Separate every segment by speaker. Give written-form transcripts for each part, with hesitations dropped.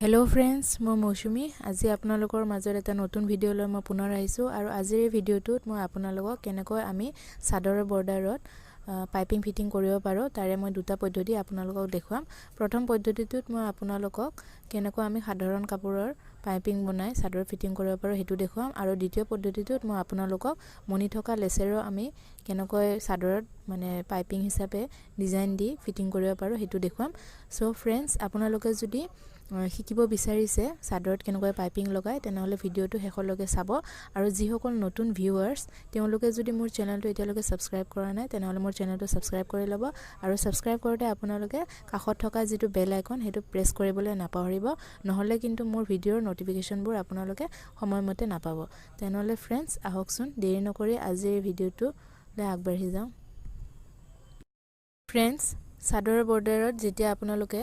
Speaker 1: Hello friends, মই মৌসুমী আজি আপোনালোকৰ মাজত এটা নতুন ভিডিও লৈ মই পুনৰ আহিছো আৰু আজিৰ এই ভিডিওটোত মই আপোনালোকক কেনেকৈ আমি সাদৰৰ বৰ্ডাৰত পাইপিং ফিটিং কৰিব পাৰো তাৰে মই দুটা পদ্ধতি আপোনালোকক দেখুৱাম প্ৰথম পদ্ধতিটোত মই আপোনালোকক কেনেকৈ আমি সাধাৰণ কাপোৰৰ পাইপিং বনাই সাদৰ ফিটিং কৰিব পাৰো হেতু দেখুৱাম আৰু দ্বিতীয় পদ্ধতিটোত মই আপোনালোকক মনি থকা লেচেৰো আমি কেনেকৈ সাদৰত মানে পাইপিং হিচাপে ডিজাইন দি ফিটিং কৰিব পাৰো হেতু দেখুৱাম সো फ्रेंड्स আপোনালোকে যদি শিকিব বিচাৰিছে সাদৰত কেনেকৈ পাইপিং লগায় তেনেহলে ভিডিওটো শেষলৈকে চাব আৰু যিসকল নতুন ভিউৱাৰ্ছ তেওঁলোকে যদি মোৰ চেনেলটো এতিয়ালৈকে সাবস্ক্ৰাইব কৰা নাই তেনেহলে মোৰ চেনেলটো সাবস্ক্ৰাইব কৰি ল'ব আৰু সাবস্ক্ৰাইব কৰোতে আপোনালোকে কাষত থকা যেটো বেল আইকন হেতু প্ৰেছ কৰিবলৈ নাপাহৰিব নহলে কিন্তু মোৰ ভিডিওৰ নটিফিকেশনবোৰ আপোনালোকে সময়মতে নাপাব তেনেহলে फ्रेंड्स আহকচোন দেৰি নকৰি আজিৰ ভিডিওটো লৈ আগবাঢ়ি যাওঁ फ्रेंड्स সাদৰৰ বৰ্ডাৰত যেতিয়া আপোনালোকে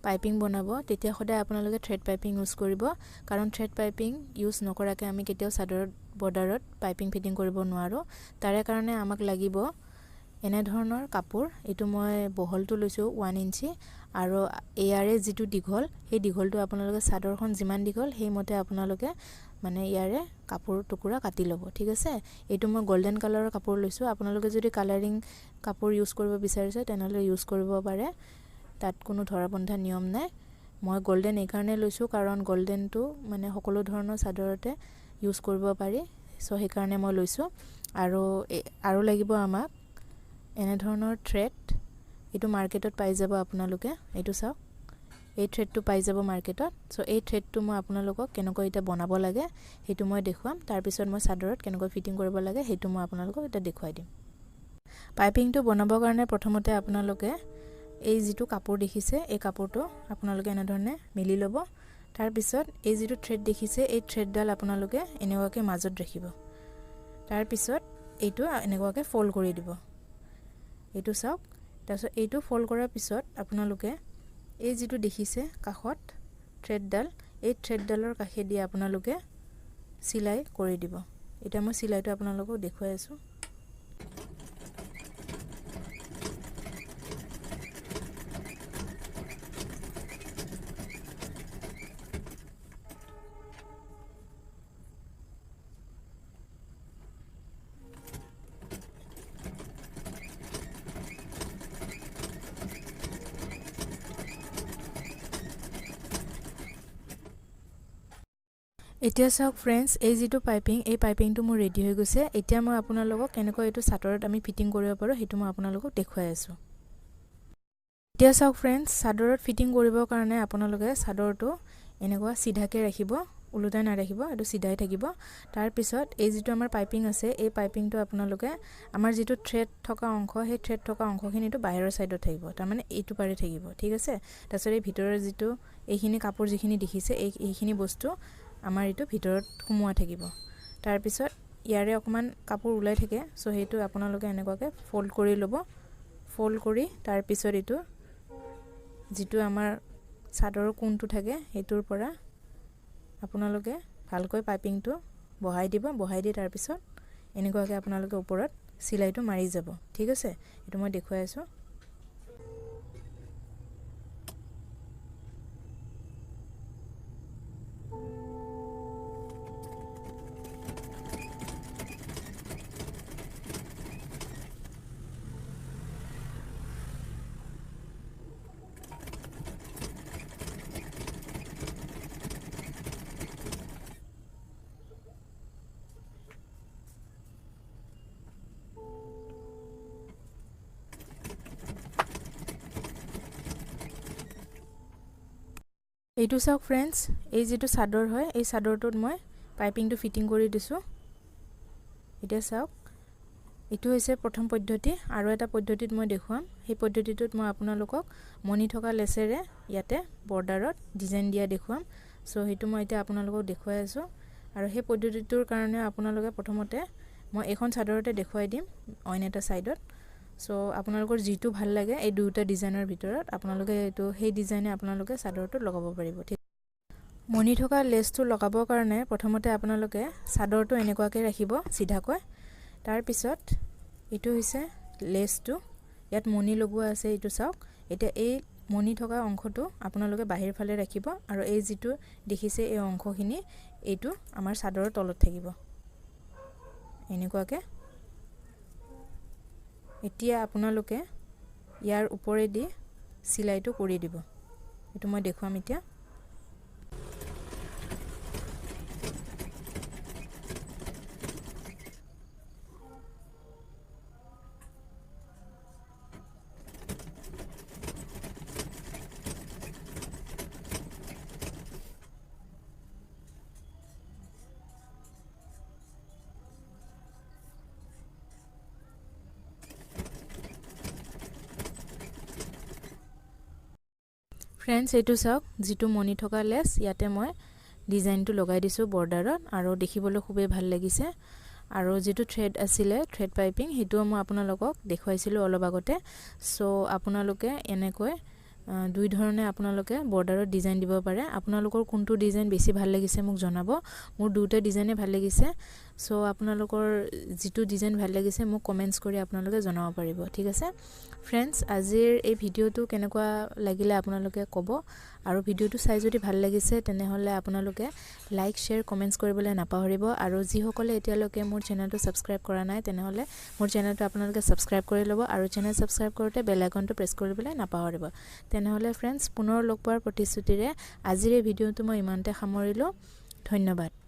Speaker 1: পাইপিং বনাবো তেতিয়া সদায় আপোনালোকে থ্ৰেড পাইপিং ইউজ কৰিব কাৰণ থ্ৰেড পাইপিং ইউজ নকৰাকে আমি কেতিয়াও সাদৰ বৰ্ডাৰত পাইপিং ফিটিং কৰিব নোৱাৰো তাৰে কাৰণে আমাক লাগিব এনে ধৰণৰ কাপোৰ এটো মই বহলটো লৈছো 1 ইঞ্চি আৰু ইয়াৰে যেটো দীঘল সেই দীঘলটো আপোনালোকে সাদৰখন যিমান দীঘল সেই মতে আপোনালোকে মানে ইয়াৰে কাপোৰ টুকুৰা কাটি লব ঠিক আছে এটো মই গোল্ডেন কালাৰৰ কাপোৰ লৈছো আপোনালোকে যদি কালাৰিং কাপোৰ ইউজ কৰিব বিচাৰিছে তেনেহলে ইউজ কৰিব পাৰে তাত কোনো ধৰাবন্ধা নিয়ম নাই মই গোল্ডেন এই কাৰণে লৈছো কাৰণ গোল্ডেনটো মানে সকলো ধৰণৰ সাদৰতে ইউজ কৰিব পাৰি সো সেই কাৰণে মই লৈছো আৰু লাগিব আমাক এনে ধৰণৰ থ্ৰেড এটো মাৰ্কেটত পাই যাব আপোনালোকে এটো চাও এই থ্ৰেডটো পাই যাব মাৰ্কেটত সো এই থ্ৰেডটো মই আপোনালোকক কেনেকৈ এটা বনাব লাগে হেতু মই দেখুৱাম তাৰ পিছত মই সাদৰত কেনেকৈ ফিটিং কৰিব লাগে হেতু মই আপোনালোকক এটা দেখুৱাই দিম পাইপিংটো বনাবৰ কাৰণে প্ৰথমতে আপোনালোকে এই যেটো কাপোৰ দেখিছে এই কাপোৰটো আপোনালোকে এনে ধৰণে মিলি ল'ব তাৰ পিছত এই যেটো থ্ৰেড দেখিছে এই থ্ৰেডডাল আপোনালোকে এনেকুৱাকে মাজত ৰাখিব তাৰ পিছত এইটো এনেকুৱাকে ফোল্ড কৰি দিব এইটো চাওক তাৰপিছত এইটো ফোল্ড কৰাৰ পিছত আপোনালোকে এই যেটো দেখিছে কাখত থ্ৰেডডাল এই থ্ৰেডডালৰ কাষে দি আপোনালোকে সিলাই কৰি দিব এটা মই সিলাইটো আপোনালোকক দেখুৱাই আছো এতিয়া চাওক फ्रेंड्स এই যেটো পাইপিং এই পাইপিংটো মোৰ ৰেডি হৈ গৈছে এতিয়া মই আপোনালোকক কেনেকৈ এটো সাদৰত আমি ফিটিং কৰিব পাৰো হেতু মই আপোনালোকক দেখুৱাই আছো এতিয়া চাওক फ्रेंड्स সাদৰত ফিটিং কৰিবৰ কাৰণে আপোনালোকে সাদৰটো এনেকুৱা সিধাকে ৰাখিব উলুটাই না ৰাখিব এটো সিধাই থাকিব তাৰ পিছত এই যেটো আমাৰ পাইপিং আছে এই পাইপিংটো আপোনালোকে আমাৰ যেটো থ্ৰেড থকা অংশ সেই থ্ৰেড থকা অংশখিনিটো বাহিৰৰ সাইডত থাকিব তাৰ মানে এইটো পাৰে থাকিব ঠিক আছে তাৰপিছত এই ভিতৰৰ যেটো এইখিনি কাপোৰ যিখিনি দেখিছে এইখিনি বস্তু আমাৰ এটো ভিতৰত সোমোৱা থাকিব তাৰ পিছত ইয়াৰে অকমান কাপোৰ উলাই থাকে সো হেতু আপোনালোকে এনেকুৱাকে ফোল্ড কৰি ল'ব ফোল্ড কৰি তাৰ পিছত এটো যেটো আমাৰ সাদৰৰ কোণটো থাকে হেতুৰ পৰা আপোনালোকে ভালকৈ পাইপিংটো বহাই দিব বহাই দি তাৰ পিছত এনেকুৱাকে আপোনালোকে ওপৰত সিলাইটো মাৰি যাব ঠিক আছে এটো মই দেখুৱাই আছো এইটো চাওক फ्रेंड्स এই যেটো সাদৰ হয় এই সাদৰটোত মই পাইপিংটো ফিটিং কৰি দিছো এটা চাওক এটো হৈছে প্ৰথম পদ্ধতি আৰু এটা পদ্ধতিত মই দেখুৱাম এই পদ্ধতিটোত মই আপোনালোকক মনি থকা লেচেৰে ইয়াতে বৰ্ডাৰত ডিজাইন দিয়া দেখুৱাম সো হেতু মই এটা আপোনালোকক দেখুৱাই আছো আৰু সেই পদ্ধতিটোৰ কাৰণে আপোনালোকে প্ৰথমতে মই এখন সাদৰতে দেখুৱাই দিম অইন এটা সাইডত সো আপোনালোকৰ যেটো ভাল লাগে এই দুটা ডিজাইনৰ ভিতৰত আপোনালোকে এটো সেই ডিজাইনে আপোনালোকে সাদৰটো লগাব পাৰিব ঠিক মনি থকা লেচটো লগাবৰ কাৰণে প্ৰথমতে আপোনালোকে সাদৰটো এনেকুৱাকে ৰাখিব সিধাকৈ তাৰ পিছত এটো হৈছে লেচটো ইয়াত মনি লগোৱা আছে এটো চাওক এটা এই মণি থকা অংশটো আপোনালোকে বাহিৰ ফালে ৰাখিব আৰু এই যেটো দেখিছে এই অংশখিনি এইটো আমাৰ চাদৰৰ তলত থাকিব এনেকুৱাকে এতিয়া আপোনালোকে ইয়াৰ ওপৰেদি সিলাইটো কৰি দিব এটো মই দেখুৱাম এতিয়া फ्रेंड्स एटू चाওক जिटू मनि থকা লেস ইয়াতে মই ডিজাইনটো লগাই দিছো বৰ্ডাৰত আৰু দেখিবলৈ খুবে ভাল লাগিছে আৰু যেটো থ্ৰেড আছিলে থ্ৰেড পাইপিং হেতু মই আপোনালোকক দেখুৱাইছিলো অলপ আগতে সো আপোনালোকে এনেকৈ দুই ধৰণে আপোনালোকে বৰ্ডাৰত ডিজাইন দিব পাৰে আপোনালোকৰ কোনটো ডিজাইন বেছি ভাল লাগিছে মোক জনাব মোৰ দুটা ডিজাইনে ভাল লাগিছে সো আপোনালোকৰ যেটো ডিজাইন ভাল লাগিছে মোক কমেন্টস কৰি আপোনালোকে জনাব পাৰিব ঠিক আছে फ्रेंड्स আজিৰ এই ভিডিওটো কেনেকুৱা লাগিলে আপোনালোকে ক'ব আৰু ভিডিওটো চাই যদি ভাল লাগিছে তেনে হলে আপোনালোকে লাইক শেয়াৰ কমেন্টস কৰিবলৈ নাপাহৰিব আৰু যি সকলে এতিয়ালৈকে মোৰ চেনেলটো সাবস্ক্ৰাইব কৰা নাই তেনে হলে মোৰ চেনেলটো আপোনালোকে সাবস্ক্ৰাইব কৰি ল'ব আৰু চেনেল সাবস্ক্ৰাইব কৰোতে বেল আইকনটো প্ৰেছ কৰিবলৈ নাপাহৰিব তেনে হলে फ्रेंड्स পুনৰ লগ পোৱাৰ প্ৰতিশ্ৰুতিৰে আজিৰ এই ভিডিওটো মই ইমানতে সামৰিলো ধন্যবাদ